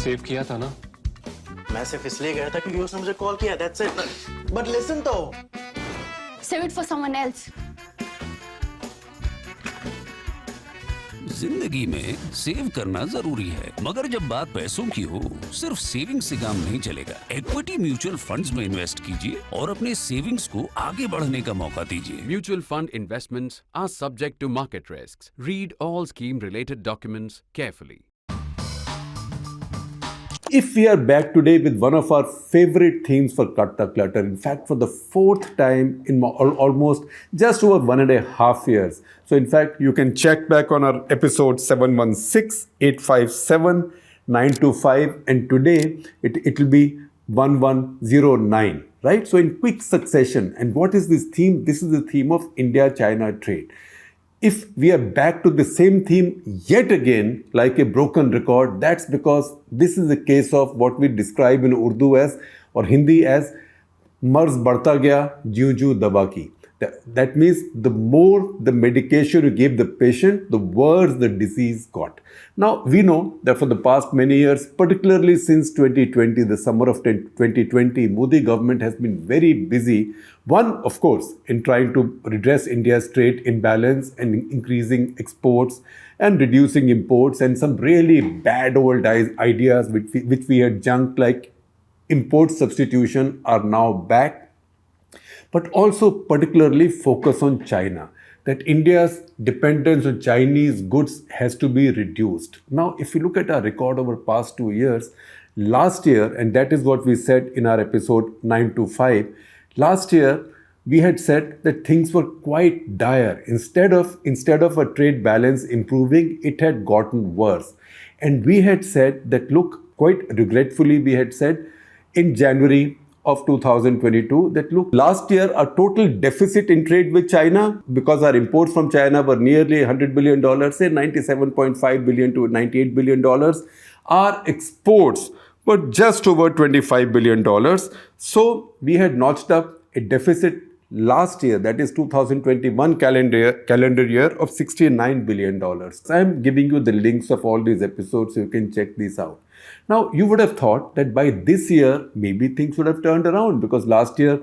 Save किया था ना? मैं सिर्फ इसलिए गया था क्योंकि उसने मुझे कॉल किया, that's it. But listen तो. Save it for someone else. जिंदगी में सेव करना जरूरी है, मगर जब बात पैसों की हो, सिर्फ सेविंग से काम नहीं चलेगा। इक्विटी म्यूचुअल फंड्स में इन्वेस्ट कीजिए और अपने सेविंग्स को आगे बढ़ने का मौका दीजिए। Mutual fund investments are subject to market risks. Read all scheme-related documents carefully. If we are back today with one of our favorite themes for Clutter, in fact, for the fourth time in almost just over 1.5 years. So, in fact, you can check back on our episode 716, 857, 925, and today it will be 1109, right? So, in quick succession. And what is this theme? This is the theme of India-China trade. If we are back to the same theme yet again, like a broken record, that's because this is a case of what we describe in Urdu as, or Hindi as, Marz बढ़ता गया, ज्यों ज्यों दवा की. That means the more the medication you give the patient, the worse the disease got. Now, we know that for the past many years, particularly since 2020, the summer of 2020, Modi government has been very busy. One, of course, in trying to redress India's trade imbalance and increasing exports and reducing imports, and some really bad old ideas which we had junked, like import substitution, are now back. But also particularly focus on China, that India's dependence on Chinese goods has to be reduced. Now, if you look at our record over past 2 years, last year, and that is what we said in our episode 925, last year we had said that things were quite dire. Instead of a trade balance improving, it had gotten worse. And we had said that, look, quite regretfully, we had said in January of 2022 that, look, last year our total deficit in trade with China, because our imports from China were nearly $100 billion, say $97.5 billion to $98 billion, our exports were just over $25 billion. So we had notched up a deficit last year, that is 2021 calendar year, of $69 billion. So I'm giving you the links of all these episodes so you can check these out. Now, you would have thought that by this year, maybe things would have turned around, because last year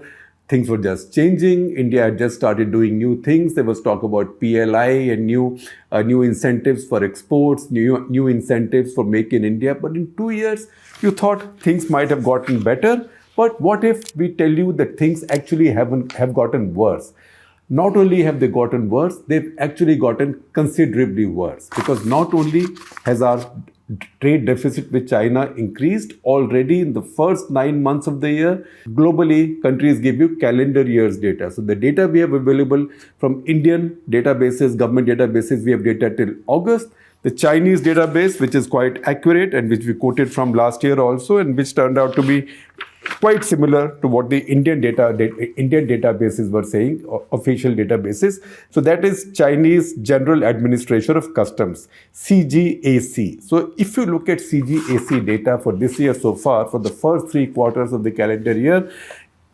things were just changing. India had just started doing new things. There was talk about PLI and new incentives for exports, new incentives for Make in India. But in 2 years, you thought things might have gotten better. But what if we tell you that things actually have gotten worse? Not only have they gotten worse, they've actually gotten considerably worse. Because not only has our trade deficit with China increased already in the first 9 months of the year. Globally, countries give you calendar years data. So the data we have available from Indian databases, government databases, we have data till August. The Chinese database, which is quite accurate and which we quoted from last year also, and which turned out to be quite similar to what the Indian databases were saying, official databases. So that is Chinese General Administration of Customs, CGAC. So if you look at CGAC data for this year so far, for the first 3 quarters of the calendar year,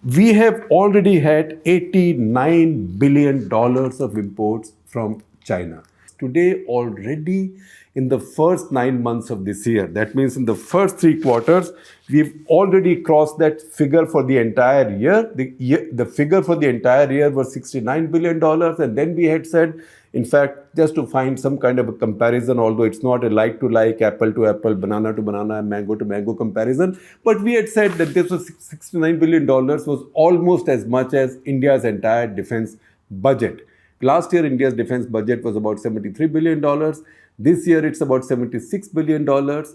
we have already had $89 billion of imports from China. Today, already in the first 9 months of this year, that means in the first 3 quarters, we've already crossed that figure for the entire year. The figure for the entire year was $69 billion. And then we had said, in fact, just to find some kind of a comparison, although it's not a like-to-like, apple-to-apple, banana-to-banana, mango-to-mango comparison, but we had said that this was $69 billion was almost as much as India's entire defense budget. Last year, India's defense budget was about $73 billion. This year, it's about $76 billion.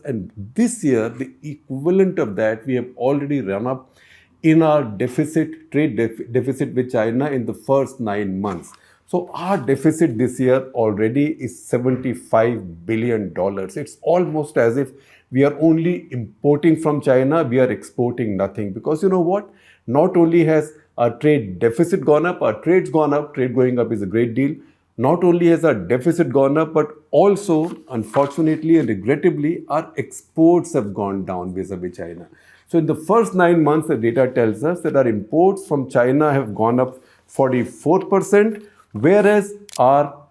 And this year, the equivalent of that, we have already run up in our trade deficit with China in the first 9 months. So our deficit this year already is $75 billion. It's almost as if we are only importing from China, we are exporting nothing. Because you know what? Not only has our trade deficit gone up, our trade's gone up. Trade going up is a great deal. Not only has our deficit gone up, but also, unfortunately and regrettably, our exports have gone down vis-a-vis China. So in the first 9 months, the data tells us that our imports from China have gone up 44%, whereas our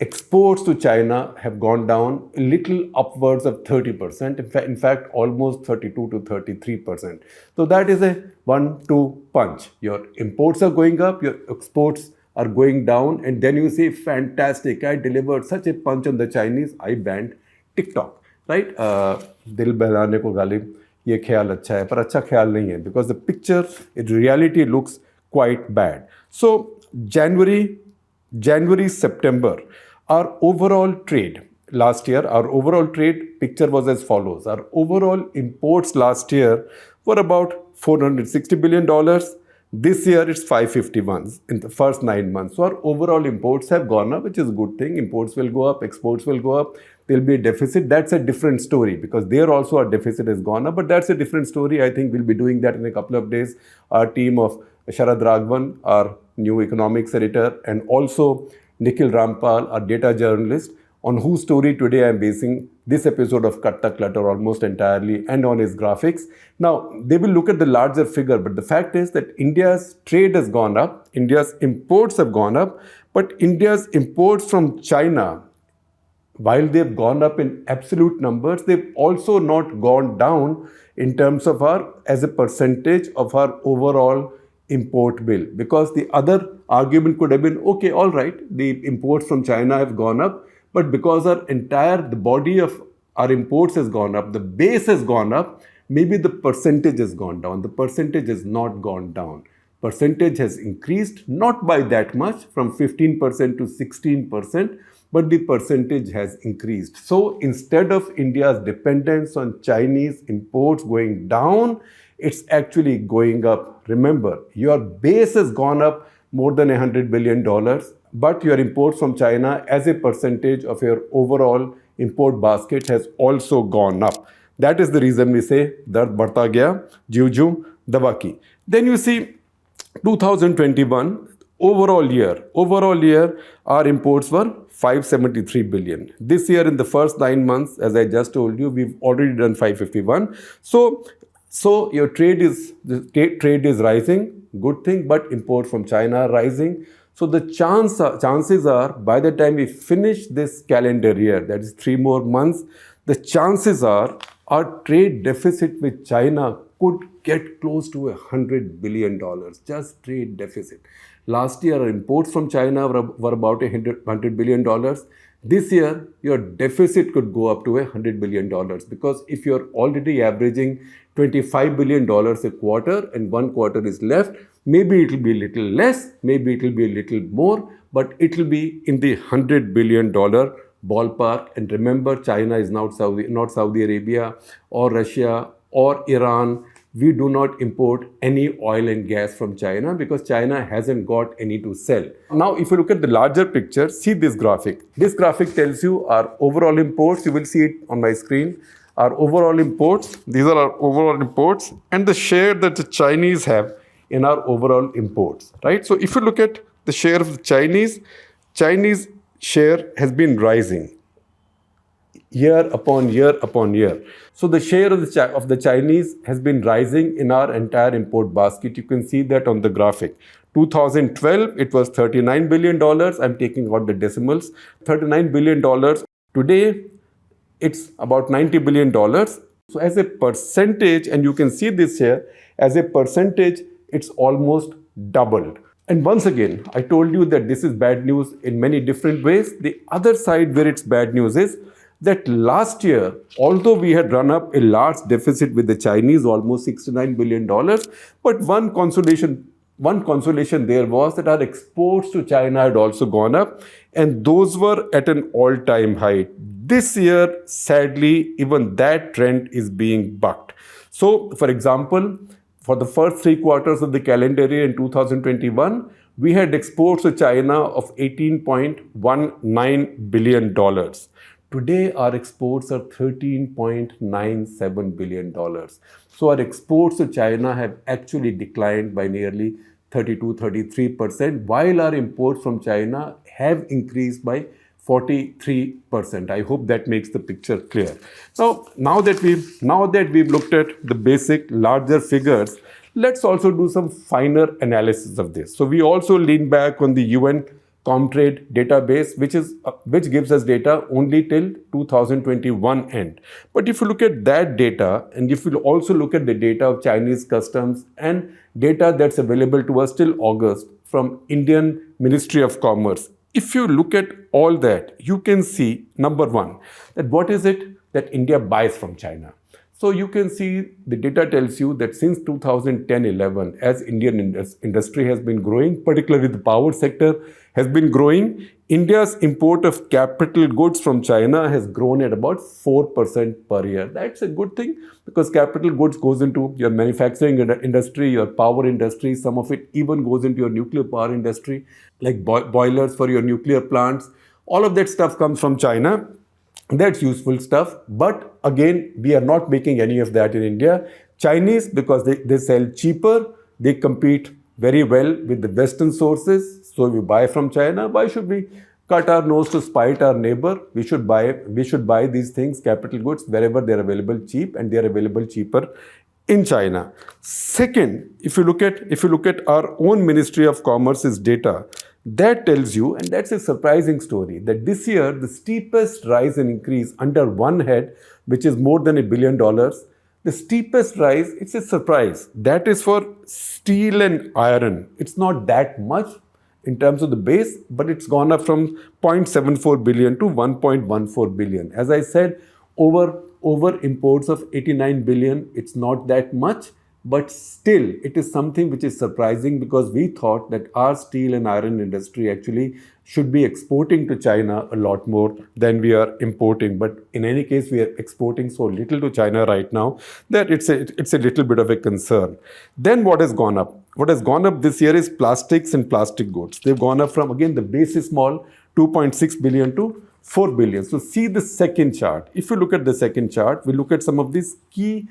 exports to China have gone down a little upwards of 30%, in fact almost 32 to 33%. So that is a 1-2 punch. Your imports are going up, your exports are going down, and then you say, fantastic, I delivered such a punch on the Chinese, I banned TikTok, right? Dil behlane ko galib, ye khayal acha hai, par acha khayal nahi hai, because the picture, in reality, looks quite bad. So January, September, our overall trade last year, our overall trade picture was as follows. Our overall imports last year were about $460 billion. This year it's 551 in the first 9 months. So our overall imports have gone up, which is a good thing. Imports will go up, exports will go up. There'll be a deficit. That's a different story, because there also our deficit has gone up. But that's a different story. I think we'll be doing that in a couple of days. Our team of Sharad Raghavan, our new economics editor, and also Nikhil Rampal, our data journalist, on whose story today I'm basing this episode of Cut the Clutter almost entirely, and on his graphics. Now, they will look at the larger figure, but the fact is that India's trade has gone up, India's imports have gone up, but India's imports from China, while they've gone up in absolute numbers, they've also not gone down in terms of as a percentage of our overall import bill. Because the other argument could have been, okay, all right, the imports from China have gone up, but because the body of our imports has gone up, the base has gone up, maybe the percentage has gone down. The percentage has not gone down. Percentage has increased, not by that much, from 15% to 16%, but the percentage has increased. So instead of India's dependence on Chinese imports going down, it's actually going up. Remember, your base has gone up more than $100 billion, but your imports from China as a percentage of your overall import basket has also gone up. That is the reason we say, Dard Badhta Gaya, Jiu Dawa Ki. Then you see 2021, overall year, our imports were 573 billion. This year in the first 9 months, as I just told you, we've already done 551. So your trade is rising, good thing, but imports from China are rising. So the chances are, by the time we finish this calendar year, that is 3 more months, the chances are our trade deficit with China could get close to $100 billion, just trade deficit. Last year, our imports from China were about $100 billion. This year, your deficit could go up to $100 billion, because if you're already averaging $25 billion a quarter and 1 quarter is left, maybe it will be a little less, maybe it will be a little more, but it will be in the $100 billion ballpark. And remember, China is not Saudi Arabia or Russia or Iran. We do not import any oil and gas from China because China hasn't got any to sell. Now, if you look at the larger picture, see this graphic. This graphic tells you our overall imports. You will see it on my screen. Our overall imports, these are our overall imports, and the share that the Chinese have in our overall imports, right? So if you look at the share of the Chinese share has been rising year upon year upon year. So the share of the Chinese has been rising in our entire import basket. You can see that on the graphic. 2012, it was $39 billion. I'm taking out the decimals. $39 billion. Today, it's about $90 billion. So as a percentage, and you can see this here, as a percentage, it's almost doubled. And once again, I told you that this is bad news in many different ways. The other side where it's bad news is that last year, although we had run up a large deficit with the Chinese, almost $69 billion, but one consolation there was that our exports to China had also gone up, and those were at an all-time high. This year, sadly, even that trend is being bucked. So, for example, for the first 3 quarters of the calendar year in 2021, we had exports to China of $18.19 billion. Today, our exports are $13.97 billion. So our exports to China have actually declined by nearly 32-33%, while our imports from China have increased by 43%. I hope that makes the picture clear. Now that we've looked at the basic larger figures, let's also do some finer analysis of this. So we also lean back on the UN Comtrade database, which gives us data only till 2021 end. But if you look at that data, and if you also look at the data of Chinese customs and data that's available to us till August from Indian Ministry of Commerce, if you look at all that, you can see, number one, that what is it that India buys from China. So you can see the data tells you that since 2010-11, as Indian industry has been growing, particularly the power sector has been growing, India's import of capital goods from China has grown at about 4% per year. That's a good thing because capital goods goes into your manufacturing industry, your power industry, some of it even goes into your nuclear power industry, like boilers for your nuclear plants. All of that stuff comes from China. That's useful stuff. But again, we are not making any of that in India. Chinese, because they sell cheaper, they compete very well with the Western sources. So we buy from China. Why should we cut our nose to spite our neighbor? We should buy these things, capital goods, wherever they're available cheap, and they're available cheaper in China. Second, if you look at our own Ministry of Commerce's data, that tells you, and that's a surprising story, that this year the steepest rise and increase under one head, which is more than $1 billion, the steepest rise, it's a surprise. That is for steel and iron. It's not that much in terms of the base, but it's gone up from 0.74 billion to 1.14 billion. As I said, over imports of 89 billion, it's not that much. But still, it is something which is surprising because we thought that our steel and iron industry actually should be exporting to China a lot more than we are importing. But in any case, we are exporting so little to China right now that it's a little bit of a concern. Then what has gone up? What has gone up this year is plastics and plastic goods. They've gone up from, again, the base is small, 2.6 billion to 4 billion. So see the second chart. If you look at the second chart, we look at some of these key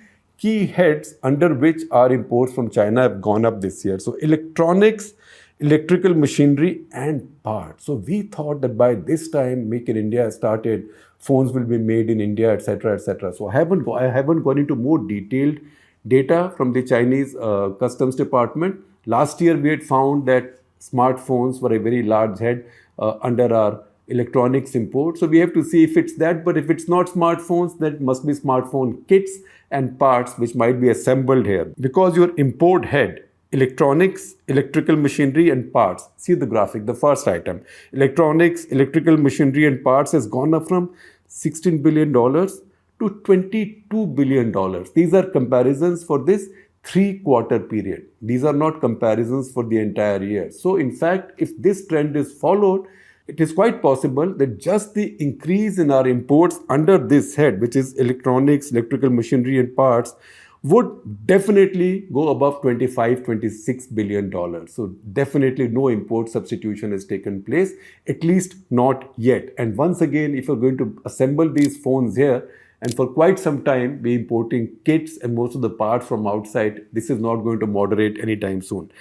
heads under which our imports from China have gone up this year. So electronics, electrical machinery and parts. So we thought that by this time Make in India started, phones will be made in India, etc., etc. So I haven't gone into more detailed data from the Chinese customs department. Last year we had found that smartphones were a very large head under our electronics import. So we have to see if it's that, but if it's not smartphones, then it must be smartphone kits and parts which might be assembled here. Because your import head, electronics, electrical machinery and parts, see the graphic, the first item, electronics, electrical machinery and parts has gone up from $16 billion to $22 billion. These are comparisons for this 3-quarter period. These are not comparisons for the entire year. So in fact, if this trend is followed, it is quite possible that just the increase in our imports under this head, which is electronics, electrical machinery and parts, would definitely go above $26 billion. So definitely no import substitution has taken place, at least not yet. And once again, if you're going to assemble these phones here, and for quite some time be importing kits and most of the parts from outside, this is not going to moderate anytime soon.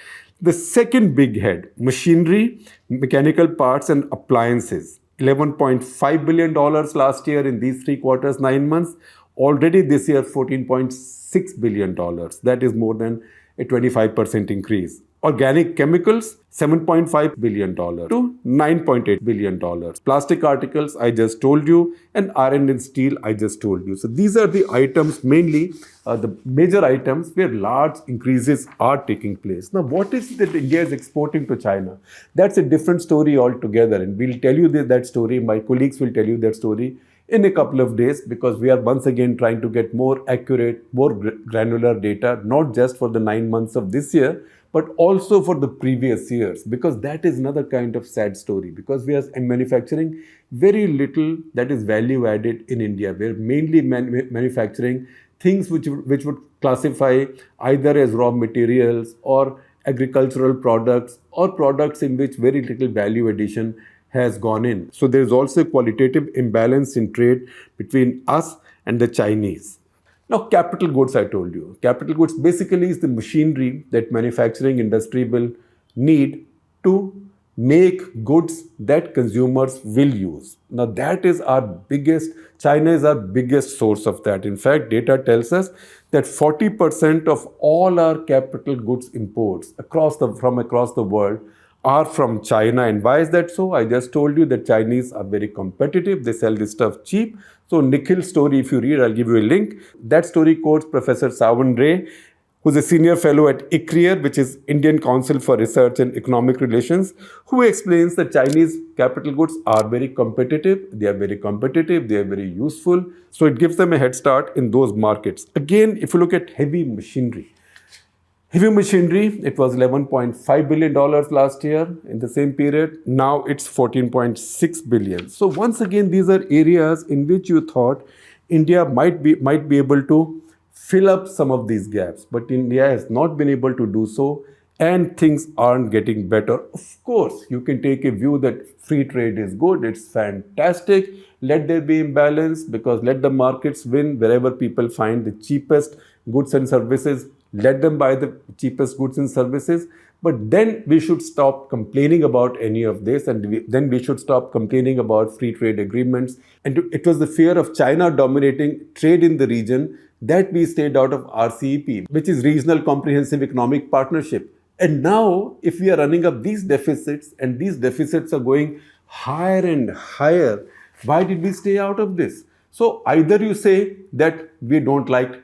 The second big head, machinery, mechanical parts and appliances, $11.5 billion last year in these 3 quarters, 9 months. Already this year, $14.6 billion. That is more than a 25% increase. Organic chemicals, $7.5 billion to $9.8 billion. Plastic articles, I just told you, and iron and steel, I just told you. So these are the items, mainly the major items where large increases are taking place. Now, what is it that India is exporting to China? That's a different story altogether, and we'll tell you that story. My colleagues will tell you that story in a couple of days, because we are once again trying to get more accurate, more granular data, not just for the 9 months of this year, but also for the previous years, because that is another kind of sad story, because we are manufacturing very little that is value added in India. We're mainly manufacturing things which would classify either as raw materials or agricultural products or products in which very little value addition has gone in. So there is also a qualitative imbalance in trade between us and the Chinese. Now, capital goods, I told you. Capital goods basically is the machinery that manufacturing industry will need to make goods that consumers will use. Now, that is our biggest, China is our biggest source of that. In fact, data tells us that 40% of all our capital goods imports from across the world are from China. And why is that so? I just told you that Chinese are very competitive. They sell this stuff cheap. So Nikhil's story, if you read, I'll give you a link. That story quotes Professor Sawan Ray, who's a senior fellow at ICRIER, which is Indian Council for Research and Economic Relations, who explains that Chinese capital goods are very competitive. They are very competitive. They are very useful. So it gives them a head start in those markets. Again, if you look at heavy machinery, it was $11.5 billion last year in the same period. Now it's $14.6 billion. So once again, these are areas in which you thought India might be able to fill up some of these gaps. But India has not been able to do so, and things aren't getting better. Of course, you can take a view that free trade is good, it's fantastic. Let there be imbalance, because let the markets win. Wherever people find the cheapest goods and services, let them buy the cheapest goods and services. But then we should stop complaining about any of this, and then we should stop complaining about free trade agreements. And it was the fear of China dominating trade in the region that we stayed out of RCEP, which is Regional Comprehensive Economic Partnership. And now, if we are running up these deficits, and these deficits are going higher and higher, why did we stay out of this? So either you say that we don't like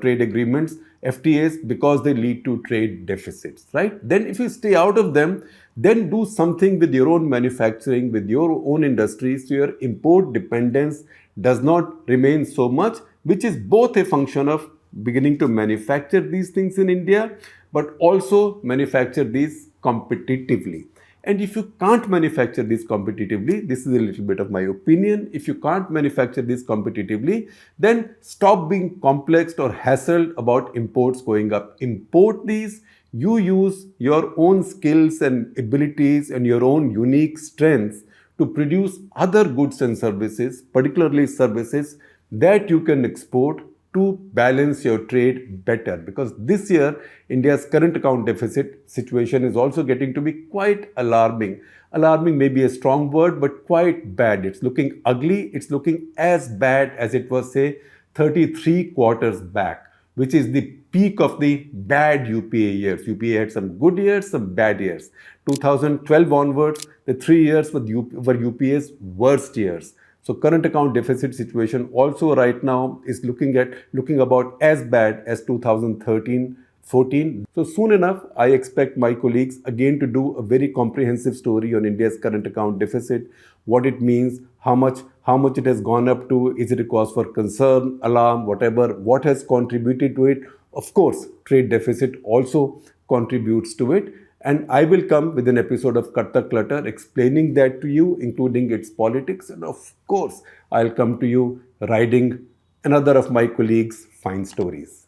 trade agreements, FTAs, because they lead to trade deficits, right? Then if you stay out of them, then do something with your own manufacturing, with your own industries, so your import dependence does not remain so much, which is both a function of beginning to manufacture these things in India, but also manufacture these competitively. And if you can't manufacture this competitively, this is a little bit of my opinion, if you can't manufacture this competitively, then stop being complexed or hassled about imports going up. Import these, you use your own skills and abilities and your own unique strengths to produce other goods and services, particularly services that you can export to balance your trade better. Because this year, India's current account deficit situation is also getting to be quite alarming. Alarming may be a strong word, but quite bad. It's looking ugly. It's looking as bad as it was, say, 33 quarters back, which is the peak of the bad UPA years. UPA had some good years, some bad years. 2012 onwards, the 3 years were UPA's worst years. So current account deficit situation also right now is looking about as bad as 2013-14. So soon enough, I expect my colleagues again to do a very comprehensive story on India's current account deficit, what it means, how much it has gone up to, is it a cause for concern, alarm, whatever, what has contributed to it. Of course, trade deficit also contributes to it. And I will come with an episode of Cut the Clutter explaining that to you, including its politics. And of course, I'll come to you riding another of my colleagues' fine stories.